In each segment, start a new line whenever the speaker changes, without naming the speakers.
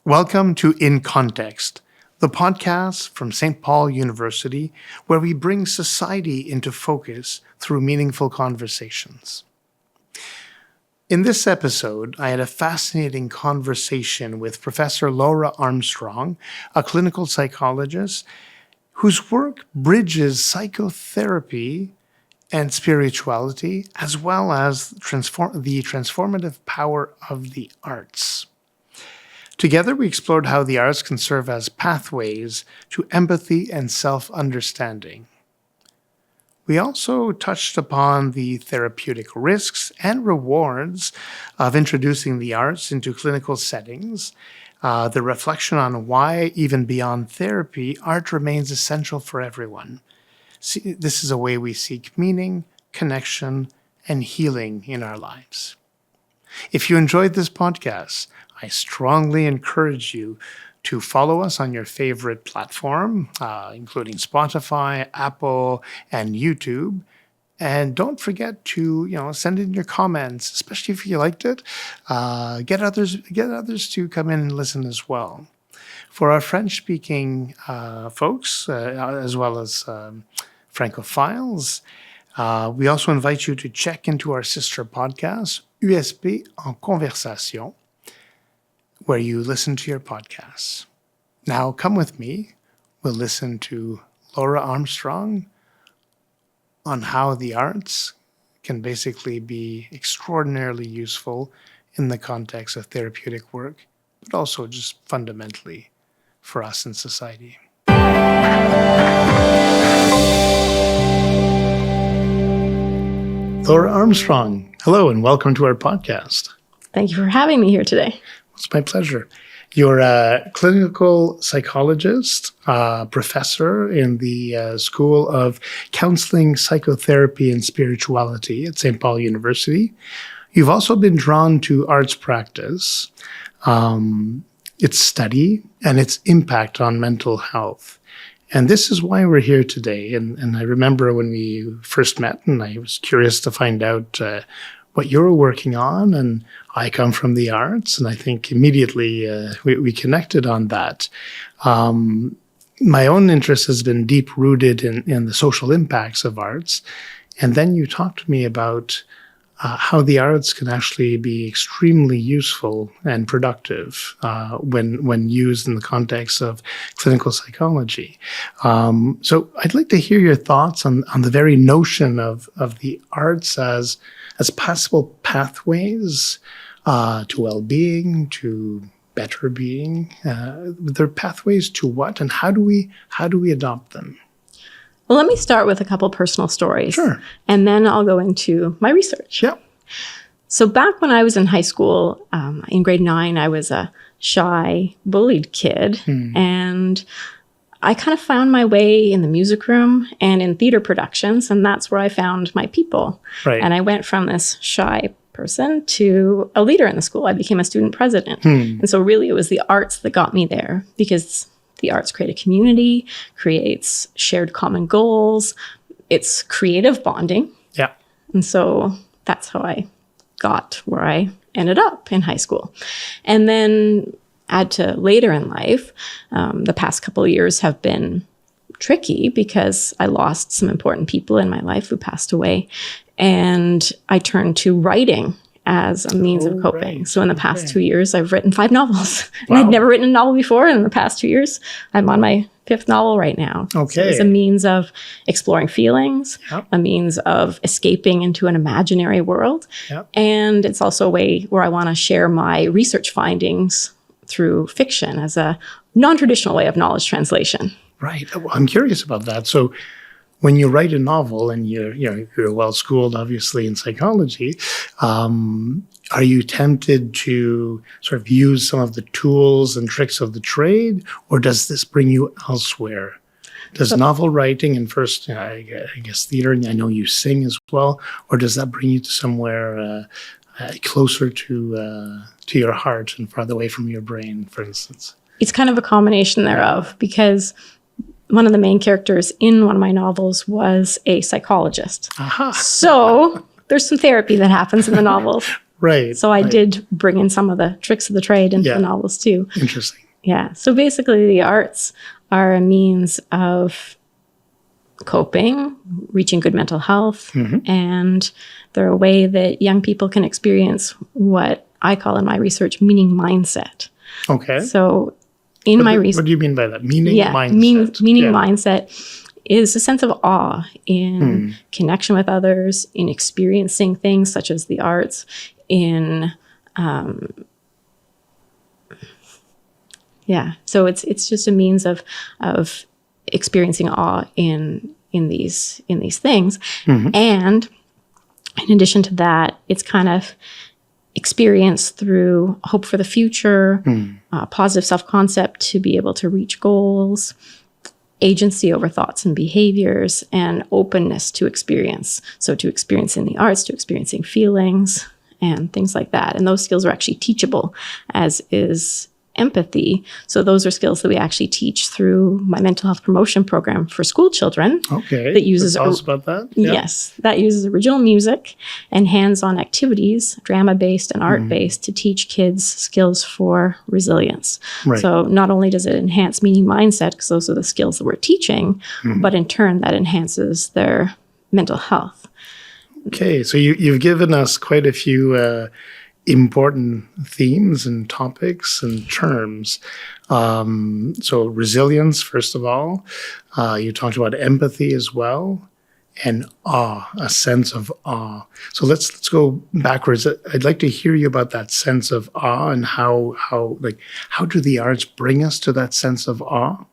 Welcome to In Context, the podcast from St. Paul University, where we bring society into focus through meaningful conversations. In this episode, I had a fascinating conversation with Professor Laura Armstrong, a clinical psychologist whose work bridges psychotherapy and spirituality, as well as the transformative power of the arts. Together, we explored how the arts can serve as pathways to empathy and self-understanding. We also touched upon the therapeutic risks and rewards of introducing the arts into clinical settings, the reflection on why, even beyond therapy, art remains essential for everyone. This is a way we seek meaning, connection, and healing in our lives. If you enjoyed this podcast, I strongly encourage you to follow us on your favorite platform, including Spotify, Apple, and YouTube. And don't forget to, send in your comments, especially if you liked it. Get others to come in and listen as well. For our French-speaking folks, as well as Francophiles, we also invite you to check into our sister podcast, USP en Conversation, where you listen to your podcasts. Now come with me. We'll listen to Laura Armstrong on how the arts can basically be extraordinarily useful in the context of therapeutic work, but also just fundamentally for us in society. Laura Armstrong, hello and welcome to our podcast.
Thank you for having me here today.
It's my pleasure. You're a clinical psychologist, professor in the School of Counseling, Psychotherapy, and Spirituality at St. Paul University. You've also been drawn to arts practice, its study, and its impact on mental health. And this is why we're here today. And I remember when we first met, and I was curious to find out what you're working on, and I come from the arts, and I think immediately we connected on that. My own interest has been deep-rooted in the social impacts of arts, and then you talked to me about how the arts can actually be extremely useful and productive when used in the context of clinical psychology. So I'd like to hear your thoughts on the very notion of the arts as possible pathways to well-being, to better being. They're pathways to what, and how do we adopt them?
Well, let me start with a couple personal stories.
Sure.
And then I'll go into my research.
Yeah.
So back when I was in high school, in grade 9, I was a shy, bullied kid. And I kind of found my way in the music room and in theater productions, and that's where I found my people.
Right.
And I went from this shy person to a leader in the school. I became a student president. And so really it was the arts that got me there, because the arts create a community, creates shared common goals. It's creative bonding.
Yeah.
And so that's how I got where I ended up in high school. And then add to later in life, the past couple of years have been tricky because I lost some important people in my life who passed away. And I turned to writing as a means of coping. Right. So in the past 2 years, I've written 5 novels. And I'd never written a novel before. And in the past 2 years, I'm on my 5th novel right now.
Okay.
So it's a means of exploring feelings, a means of escaping into an imaginary world. And it's also a way where I want to share my research findings through fiction as a non-traditional way of knowledge translation.
Right. I'm curious about that. So when you write a novel, and you're well-schooled, obviously, in psychology, are you tempted to sort of use some of the tools and tricks of the trade, or does this bring you elsewhere? Does novel writing, and first, I guess theater, and I know you sing as well, or does that bring you to somewhere closer to your heart and farther away from your brain, for instance?
It's kind of a combination thereof, because one of the main characters in one of my novels was a psychologist.
Aha.
So there's some therapy that happens in the novels.
Right.
So I
right.
did bring in some of the tricks of the trade into the novels too.
Interesting.
Yeah. So basically, the arts are a means of coping, reaching good mental health, and they're a way that young people can experience what I call in my research meaning mindset.
Okay.
So in my research,
what do you mean by that? Meaning mindset.
Meaning mindset is a sense of awe in connection with others, in experiencing things such as the arts, in So it's just a means of experiencing awe in these things, and in addition to that, it's kind of experience through hope for the future, positive self-concept to be able to reach goals, agency over thoughts and behaviors, and openness to experience. So to experiencing the arts, to experiencing feelings and things like that. And those skills are actually teachable, as is empathy. So those are skills that we actually teach through my mental health promotion program for school children.
Okay.
That uses
tell us about that.
Yes, that uses original music and hands-on activities, drama-based and art-based, to teach kids skills for resilience.
Right.
So not only does it enhance meaning mindset, because those are the skills that we're teaching, but in turn that enhances their mental health.
Okay, so you've given us quite a few important themes and topics and terms. So resilience, first of all. You talked about empathy as well, and awe, a sense of awe. So let's go backwards. I'd like to hear you about that sense of awe and how do the arts bring us to that sense of awe?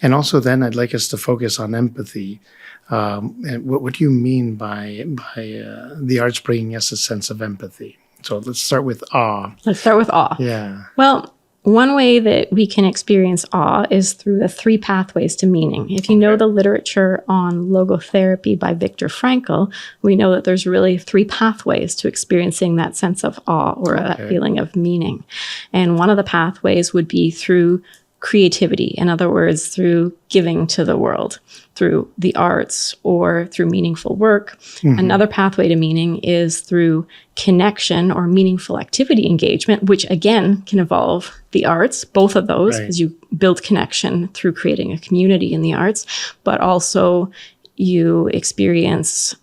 And also then I'd like us to focus on empathy. And what do you mean by the arts bringing us a sense of empathy? So let's start with awe.
Let's start with awe.
Yeah.
Well, one way that we can experience awe is through the 3 pathways to meaning. If you know the literature on logotherapy by Viktor Frankl, we know that there's really 3 pathways to experiencing that sense of awe or that feeling of meaning. And one of the pathways would be through creativity. In other words, through giving to the world, through the arts or through meaningful work. Another pathway to meaning is through connection or meaningful activity engagement, which again can involve the arts, both of those, because you build connection through creating a community in the arts, but also you experience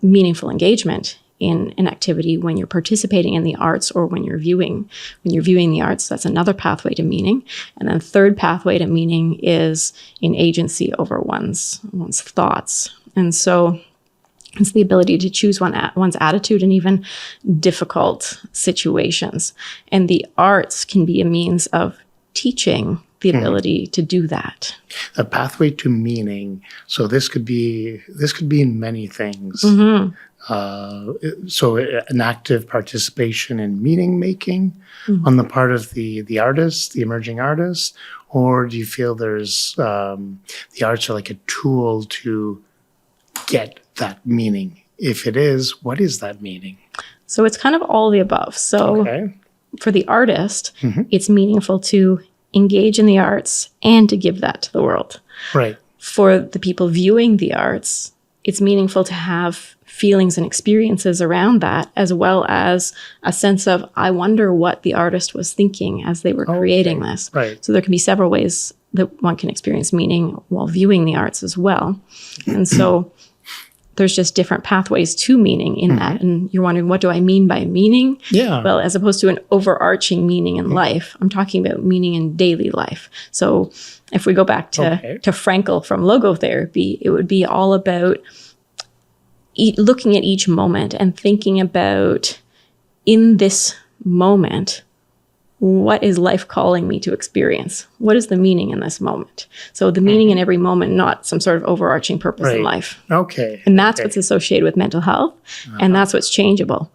meaningful engagement in an activity when you're participating in the arts or when you're viewing the arts. That's another pathway to meaning. And then third pathway to meaning is in agency over one's thoughts. And so it's the ability to choose one's attitude in even difficult situations. And the arts can be a means of teaching the ability to do that.
A pathway to meaning. So this could be in many things. So an active participation in meaning making on the part of the artist, the emerging artist, or do you feel there's the arts are like a tool to get that meaning? If it is, what is that meaning?
So it's kind of all the above. So for the artist, it's meaningful to engage in the arts and to give that to the world.
Right.
For the people viewing the arts, it's meaningful to have feelings and experiences around that, as well as a sense of, I wonder what the artist was thinking as they were creating this.
Right.
So there can be several ways that one can experience meaning while viewing the arts as well. And so there's just different pathways to meaning in that. And you're wondering, what do I mean by meaning?
Yeah.
Well, as opposed to an overarching meaning in life, I'm talking about meaning in daily life. So if we go back to Frankl from logotherapy, it would be all about looking at each moment and thinking about, in this moment, what is life calling me to experience? What is the meaning in this moment? So the meaning in every moment, not some sort of overarching purpose in life.
Okay.
And that's what's associated with mental health. And that's what's changeable.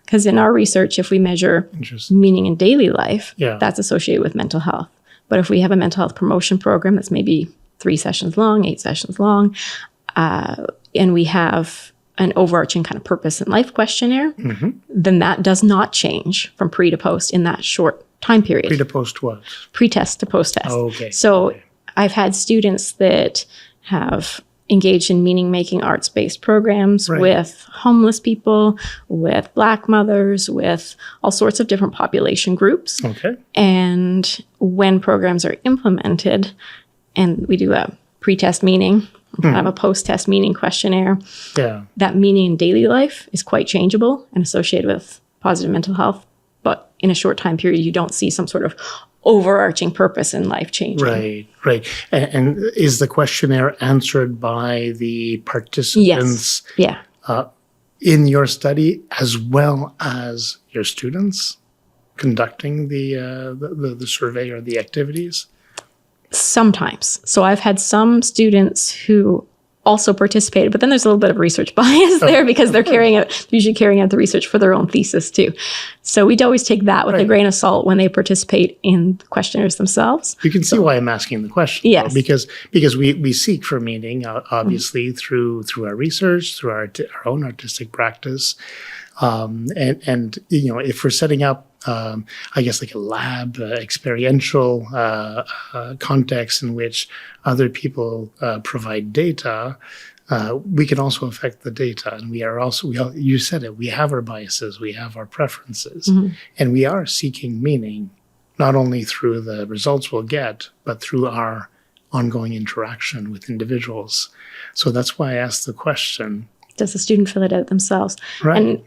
Because in our research, if we measure meaning in daily life, that's associated with mental health. But if we have a mental health promotion program that's maybe 3 sessions long, 8 sessions long, and we have an overarching kind of purpose in life questionnaire, then that does not change from pre to post in that short time period.
Pre to post what?
Pre-test to post-test.
Okay.
So I've had students that have engaged in meaning-making arts-based programs
Right.
with homeless people, with Black mothers, with all sorts of different population groups.
Okay.
And when programs are implemented, and we do a pre-test meaning, kind of a post-test meaning questionnaire,
Yeah.
that meaning in daily life is quite changeable and associated with positive mental health. But in a short time period, you don't see some sort of overarching purpose in life changing.
Right, right. And is the questionnaire answered by the participants
Yes. Yeah.
in your study as well as your students conducting the survey or the activities?
Sometimes. So I've had some students who also participated, but then there's a little bit of research bias there because they're usually carrying out the research for their own thesis too. So we'd always take that with a grain of salt when they participate in the questionnaires themselves.
You can see why I'm asking the question.
Yes.
Because we seek for meaning, obviously, through our research, through our own artistic practice. And you know, if we're setting up, I guess, like a lab, experiential context in which other people provide data, we can also affect the data. And you said it, we have our biases, we have our preferences, and we are seeking meaning, not only through the results we'll get, but through our ongoing interaction with individuals. So that's why I asked the question.
Does the student fill it out themselves?
Right.
And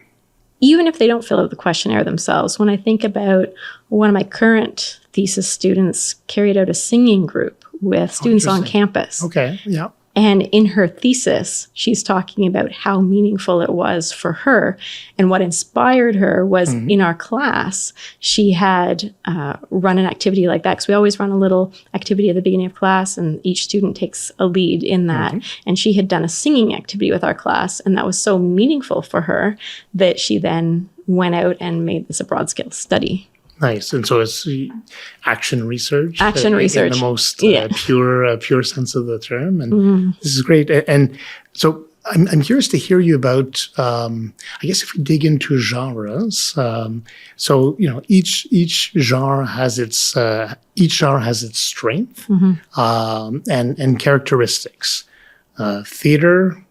even if they don't fill out the questionnaire themselves, when I think about one of my current thesis students carried out a singing group with students on campus.
Okay, yeah.
And in her thesis, she's talking about how meaningful it was for her. And what inspired her was in our class, she had run an activity like that. Because we always run a little activity at the beginning of class, and each student takes a lead in that. And she had done a singing activity with our class. And that was so meaningful for her that she then went out and made this a broad scale study.
Nice. And so it's action research.
Action research.
In the most pure sense of the term. And this is great. And so I'm curious to hear you about, I guess if we dig into genres, so, you know, each genre has its strength and characteristics. Theater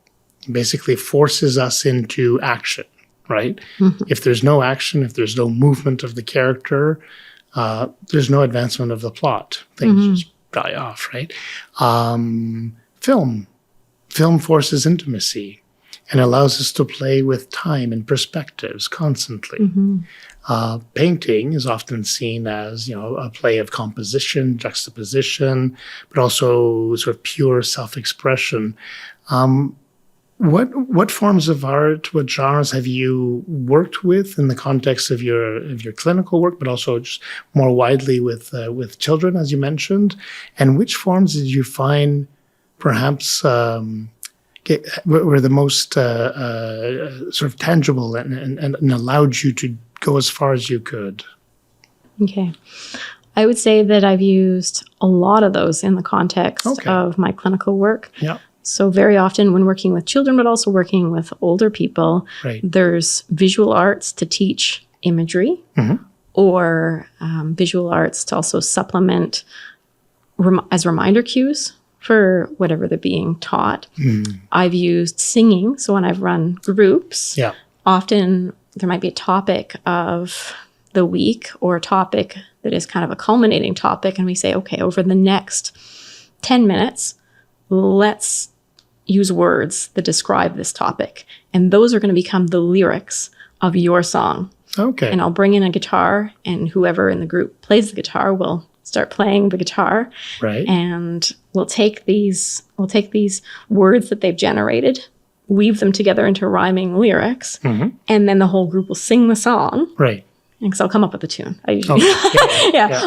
basically forces us into action. Right? If there's no action, if there's no movement of the character, there's no advancement of the plot. Things just die off, right? Film forces intimacy and allows us to play with time and perspectives constantly. Painting is often seen as, you know, a play of composition, juxtaposition, but also sort of pure self-expression. What forms of art, what genres have you worked with in the context of your clinical work, but also just more widely with children, as you mentioned? And which forms did you find perhaps were the most sort of tangible and allowed you to go as far as you could?
Okay. I would say that I've used a lot of those in the context of my clinical work.
Yeah.
So very often when working with children, but also working with older people, there's visual arts to teach imagery or visual arts to also supplement as reminder cues for whatever they're being taught. I've used singing. So when I've run groups, often there might be a topic of the week or a topic that is kind of a culminating topic. And we say, okay, over the next 10 minutes, let's use words that describe this topic. And those are going to become the lyrics of your song.
Okay.
And I'll bring in a guitar, and whoever in the group plays the guitar will start playing the guitar.
Right.
And we'll take these words that they've generated, weave them together into rhyming lyrics, and then the whole group will sing the song.
Right.
Because I'll come up with the tune. I usually,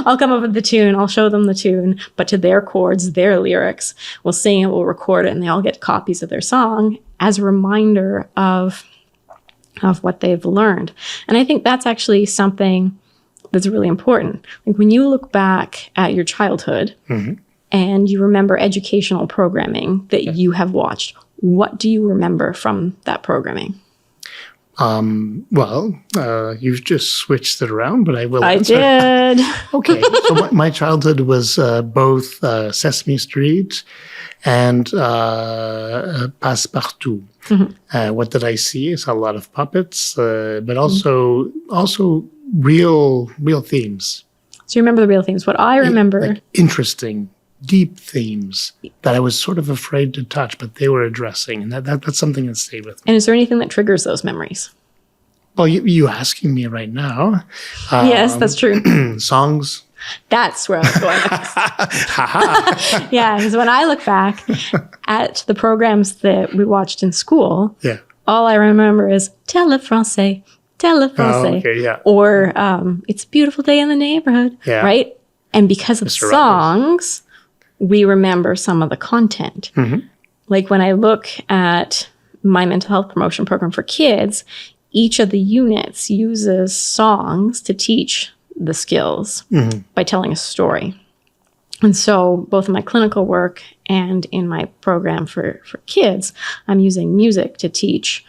I'll come up with the tune. I'll show them the tune, but to their chords, their lyrics. We'll sing it, we'll record it, and they all get copies of their song as a reminder of what they've learned. And I think that's actually something that's really important. Like when you look back at your childhood and you remember educational programming that you have watched, what do you remember from that programming?
You've just switched it around, but I will
I
answer.
did.
Okay, so my childhood was both Sesame Street and Passepartout. What did I see? I saw a lot of puppets, but also real themes.
So you remember the real themes. What I remember...
Like interesting, deep themes that I was sort of afraid to touch, but they were addressing. And that's something that stayed with me.
And is there anything that triggers those memories?
Well, you asking me right now.
Yes, that's true.
Songs.
That's where I was going with this. Yeah, because when I look back at the programs that we watched in school, all I remember is Tele Francais, Tele Francais.
Oh, okay, yeah.
Or It's a Beautiful Day in the Neighborhood, right? And because of
Mr.
songs, we remember some of the content. Like when I look at my mental health promotion program for kids, each of the units uses songs to teach the skills by telling a story. And so both in my clinical work and in my program for kids, I'm using music to teach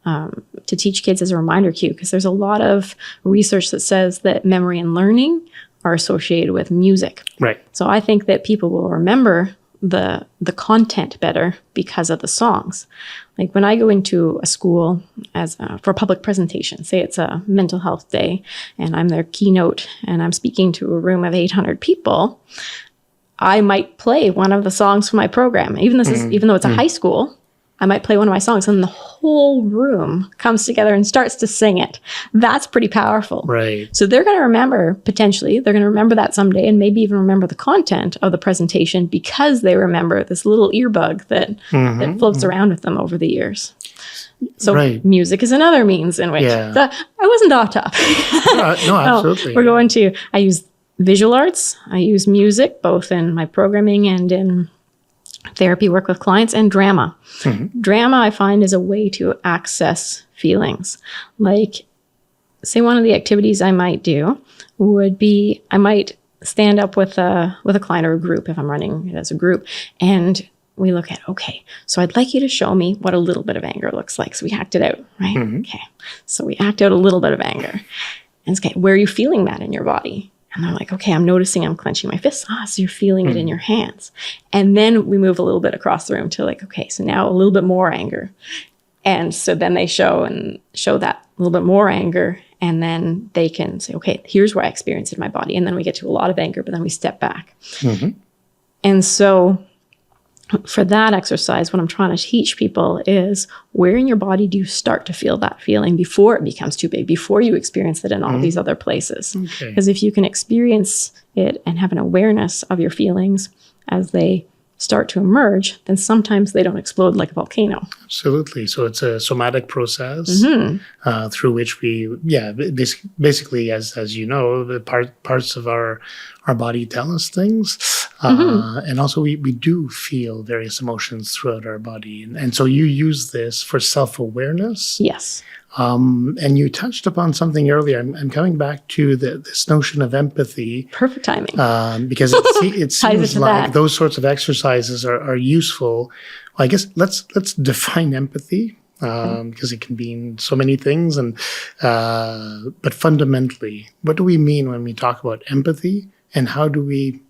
kids as a reminder cue, because there's a lot of research that says that memory and learning are associated with music.
Right.
So I think that people will remember the content better because of the songs. Like when I go into a school for a public presentation, say it's a mental health day and I'm their keynote and I'm speaking to a room of 800 people, I might play one of the songs from my program. Even though it's a high school, I might play one of my songs and the whole room comes together and starts to sing it. That's pretty powerful.
Right.
So they're going to remember, potentially, they're going to remember that someday and maybe even remember the content of the presentation because they remember this little earbug that floats around with them over the years. So music is another means in which I wasn't off top.
No, absolutely.
I use visual arts. I use music both in my programming and in therapy work with clients, and drama. Drama, I find, is a way to access feelings. Like, say one of the activities I might do would be, I might stand up with a client or a group if I'm running it as a group, and we look at, okay, so I'd like you to show me what a little bit of anger looks like. So we act it out, right? Okay. So we act out a little bit of anger. And it's okay, where are you feeling that in your body? And they're like, okay, I'm noticing I'm clenching my fists. So you're feeling it in your hands. And then we move a little bit across the room to like, okay, so now a little bit more anger. And so then they show that a little bit more anger. And then they can say, okay, here's where I experience it in my body. And then we get to a lot of anger, but then we step back. And so for that exercise, what I'm trying to teach people is where in your body do you start to feel that feeling before it becomes too big, before you experience it in all these other places. Because if you can experience it and have an awareness of your feelings as they start to emerge, then sometimes they don't explode like a volcano.
Absolutely. So it's a somatic process through which we, basically, as you know, the parts of our body tell us things. And also we do feel various emotions throughout our body. And so you use this for self-awareness.
Yes.
And you touched upon something earlier. I'm coming back to this notion of empathy.
Perfect timing.
Because it seems like those sorts of exercises are useful. Well, I guess let's define empathy, because it can mean so many things. But fundamentally, what do we mean when we talk about empathy, and how do we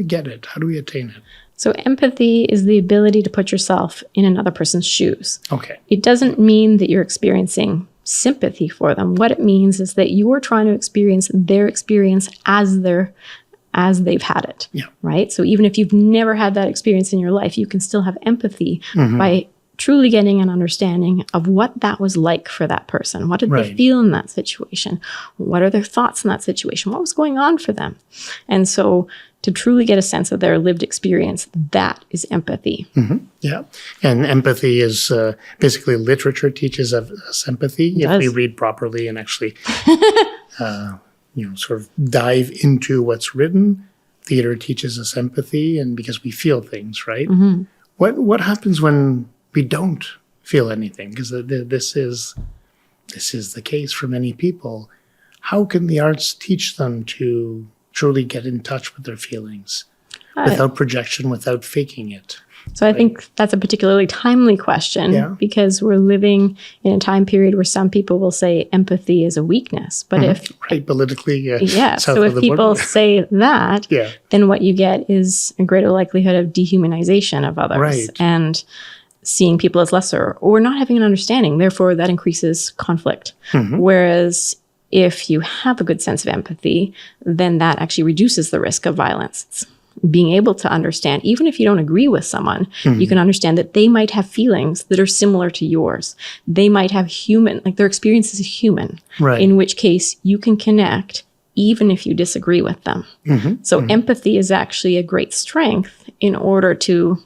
get it? How do we attain it?
So empathy is the ability to put yourself in another person's shoes.
Okay.
It doesn't mean that you're experiencing sympathy for them. What it means is that you are trying to experience their experience as they've had it. Yeah. Right? So even if you've never had that experience in your life, you can still have empathy by truly getting an understanding of what that was like for that person. What did they feel in that situation? What are their thoughts in that situation? What was going on for them? And so to truly get a sense of their lived experience, that is empathy. Yeah.
And empathy is basically literature teaches us empathy if we read properly and actually sort of dive into what's written. Theater teaches us empathy, and because we feel things, right? What happens when we don't feel anything? Because this is the case for many people. How can the arts teach them to truly get in touch with their feelings? without projection, without faking it.
So I think that's a particularly timely question because we're living in a time period where some people will say empathy is a weakness. But if
politically,
so if people say that, then what you get is a greater likelihood of dehumanization of others and seeing people as lesser or not having an understanding. Therefore, that increases conflict. Whereas if you have a good sense of empathy, then that actually reduces the risk of violence. It's being able to understand, even if you don't agree with someone, you can understand that they might have feelings that are similar to yours. They might have their experience is human, in which case you can connect even if you disagree with them. So empathy is actually a great strength in order to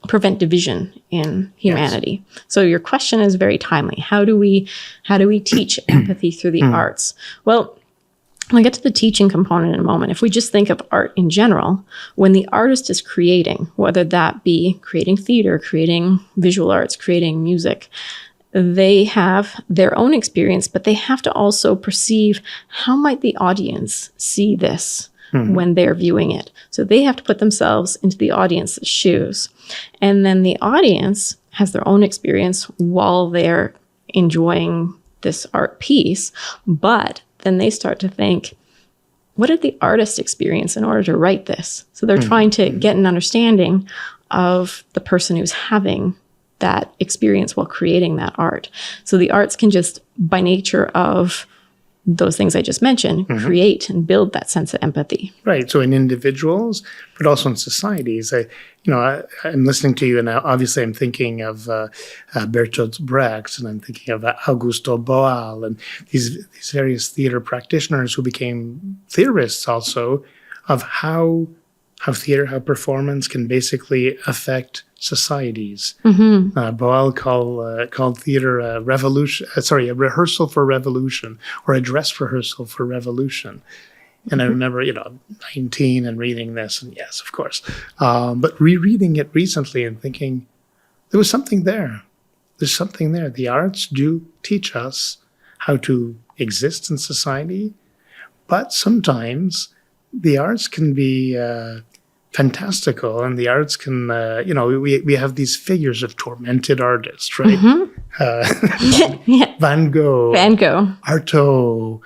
prevent division in humanity. So your question is very timely. How do we teach empathy through the arts? Well, I'll get to the teaching component in a moment. If we just think of art in general, when the artist is creating, whether that be creating theater, creating visual arts, creating music, they have their own experience, but they have to also perceive how might the audience see this when they're viewing it. So they have to put themselves into the audience's shoes. And then the audience has their own experience while they're enjoying this art piece, but then they start to think, what did the artist experience in order to write this? So they're trying to get an understanding of the person who's having that experience while creating that art. So the arts can just, by nature of those things I just mentioned, create and build that sense of empathy.
Right. So in individuals, but also in societies. I'm listening to you, and obviously I'm thinking of Bertolt Brecht, and I'm thinking of Augusto Boal, and these various theater practitioners who became theorists also of how performance can basically affect societies. Boal called theater a rehearsal for revolution, or a dress rehearsal for revolution. And I remember, 19 and reading this, and yes, of course, but rereading it recently and thinking there was something there. There's something there. The arts do teach us how to exist in society, but sometimes the arts can be fantastical, and the arts can, we have these figures of tormented artists, right? Van Gogh, Artaud,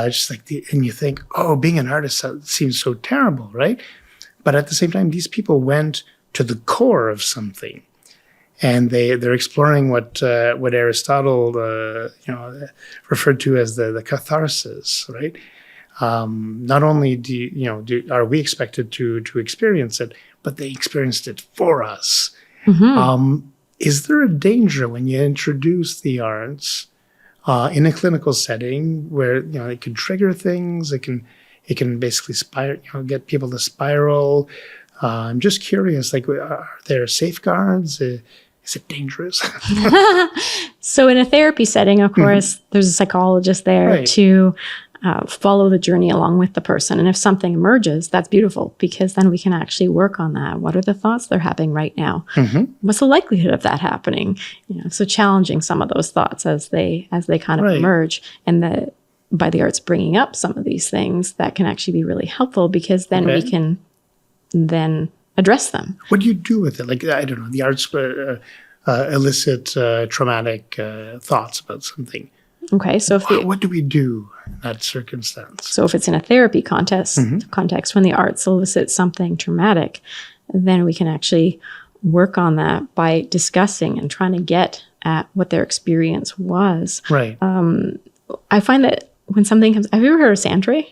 just like and you think, oh, being an artist seems so terrible, right? But at the same time, these people went to the core of something, and they're exploring what Aristotle, referred to as the catharsis, right? Not only are we expected to experience it, but they experienced it for us. Is there a danger when you introduce the arts in a clinical setting where it can trigger things? It can basically get people to spiral. I'm just curious, are there safeguards? Is it dangerous?
So in a therapy setting, of course, there's a psychologist there to follow the journey along with the person. And if something emerges, that's beautiful, because then we can actually work on that. What are the thoughts they're having right now? What's the likelihood of that happening? So challenging some of those thoughts as they kind of emerge, and by the arts bringing up some of these things, that can actually be really helpful, because then we can then address them.
What do you do with it? I don't know, the arts elicit traumatic thoughts about something.
Okay, so
what do we do in that circumstance?
So if it's in a therapy context, when the arts elicit something traumatic, then we can actually work on that by discussing and trying to get at what their experience was.
Right.
I find that when something comes, have you ever heard of Santre?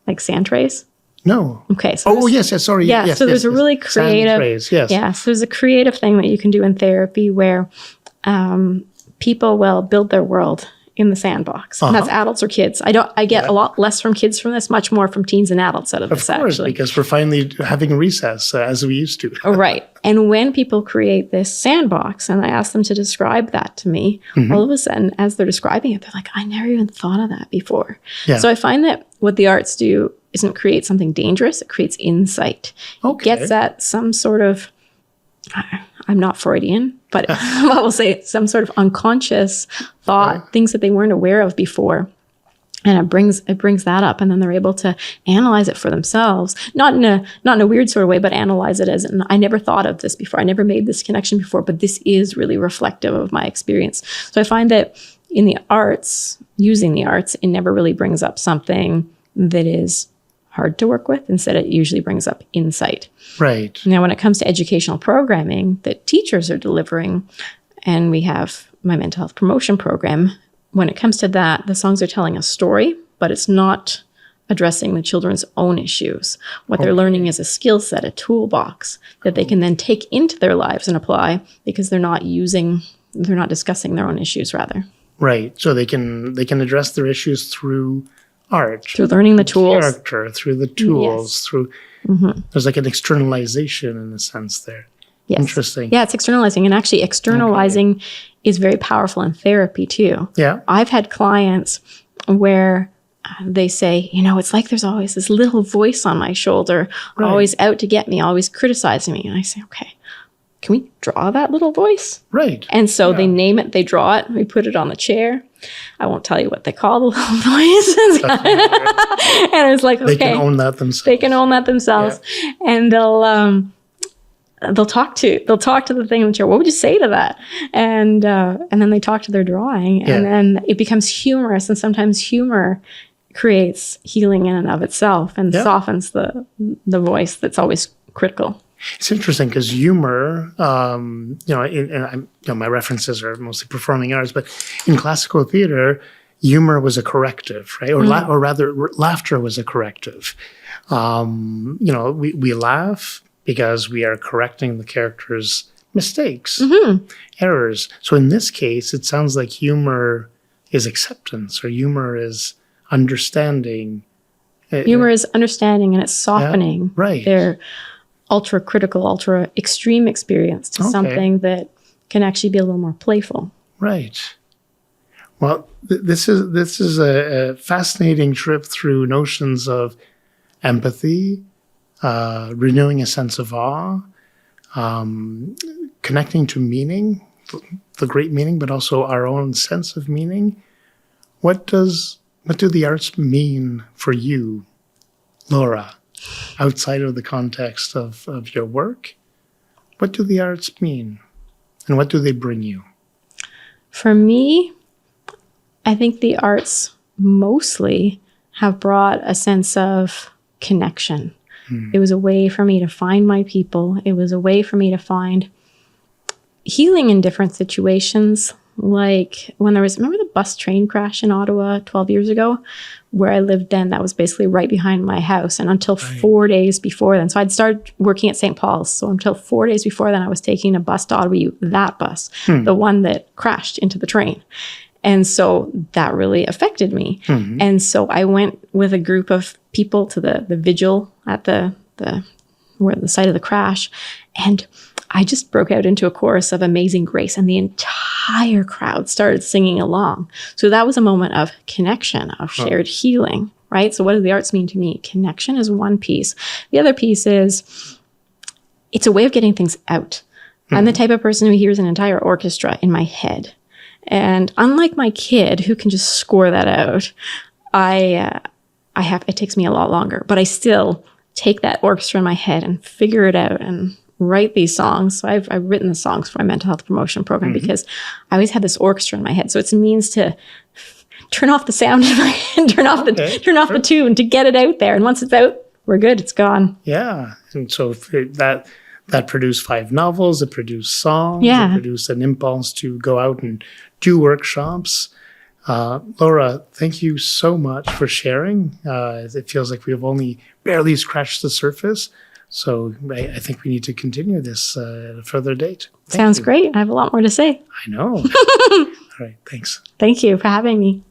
Like Santres?
No.
Okay. So
yes, sorry.
Yeah, so there's a really creative, so there's a creative thing that you can do in therapy where people will build their world in the sandbox. And that's adults or kids. I get a lot less from kids from this, much more from teens and adults out of this,
course,
actually.
Because we're finally having recess as we used to.
Right. And when people create this sandbox, and I ask them to describe that to me, all of a sudden, as they're describing it, they're like, I never even thought of that before. Yeah. So I find that what the arts do isn't create something dangerous, it creates insight. It gets at some sort of, I'm not Freudian, but I will say some sort of unconscious thought, things that they weren't aware of before. And it brings that up, and then they're able to analyze it for themselves, not in a weird sort of way, but analyze it as, I never thought of this before. I never made this connection before, but this is really reflective of my experience. So I find that in the arts, using the arts, it never really brings up something that is hard to work with. Instead, it usually brings up insight.
Right.
Now, when it comes to educational programming that teachers are delivering, and we have my mental health promotion program, when it comes to that, the songs are telling a story, but it's not addressing the children's own issues. What they're learning is a skill set, a toolbox that they can then take into their lives and apply, because they're not discussing their own issues, rather.
Right. So they can address their issues through art,
through learning the tools,
character, through the tools,
yes.
through there's like an externalization in a sense there.
Yes.
Interesting.
Yeah, it's externalizing. And actually externalizing is very powerful in therapy too.
Yeah.
I've had clients where they say, it's like there's always this little voice on my shoulder, always out to get me, always criticizing me. And I say, okay, can we draw that little voice?
Right.
And so they name it, they draw it, we put it on the chair. I won't tell you what they call the little voice. And it's like, okay.
They can own that themselves.
They can own that themselves. Yeah. And they'll talk to the thing in the chair. What would you say to that? And then they talk to their drawing, and then it becomes humorous. And sometimes humor creates healing in and of itself, and softens the voice that's always critical.
It's interesting because humor, my references are mostly performing arts, but in classical theater, humor was a corrective, right? Or rather, laughter was a corrective. We laugh because we are correcting the character's mistakes, errors. So in this case, it sounds like humor is acceptance, or humor is understanding.
Humor is understanding, and it's softening their ultra critical, ultra extreme experience to something that can actually be a little more playful.
Right. Well, this is a fascinating trip through notions of empathy, renewing a sense of awe, connecting to meaning, the great meaning, but also our own sense of meaning. What do the arts mean for you, Laura, outside of the context of your work? What do the arts mean, and what do they bring you?
For me, I think the arts mostly have brought a sense of connection. It was a way for me to find my people. It was a way for me to find healing in different situations. Like when remember the bus train crash in Ottawa 12 years ago, where I lived then? That was basically right behind my house. And until 4 days before then, so I'd started working at St. Paul's. So until 4 days before then, I was taking a bus to Ottawa, that bus, the one that crashed into the train. And so that really affected me. And so I went with a group of people to the vigil at the site of the crash. And I just broke out into a chorus of Amazing Grace, and the entire crowd started singing along. So that was a moment of connection, of shared healing, right? So what do the arts mean to me? Connection is one piece. The other piece is it's a way of getting things out. I'm the type of person who hears an entire orchestra in my head. And unlike my kid, who can just score that out, it takes me a lot longer, but I still take that orchestra in my head and figure it out and write these songs. So I've written the songs for my mental health promotion program because I always had this orchestra in my head. So it means to turn off the sound in my head, turn off the tune to get it out there. And once it's out, we're good. It's gone.
Yeah. And so that produced 5 novels, it produced songs, it produced an impulse to go out and do workshops. Laura, thank you so much for sharing. It feels like we've only barely scratched the surface. So I think we need to continue this at a further date.
Sounds great. I have a lot more to say.
I know. All right. Thanks.
Thank you for having me.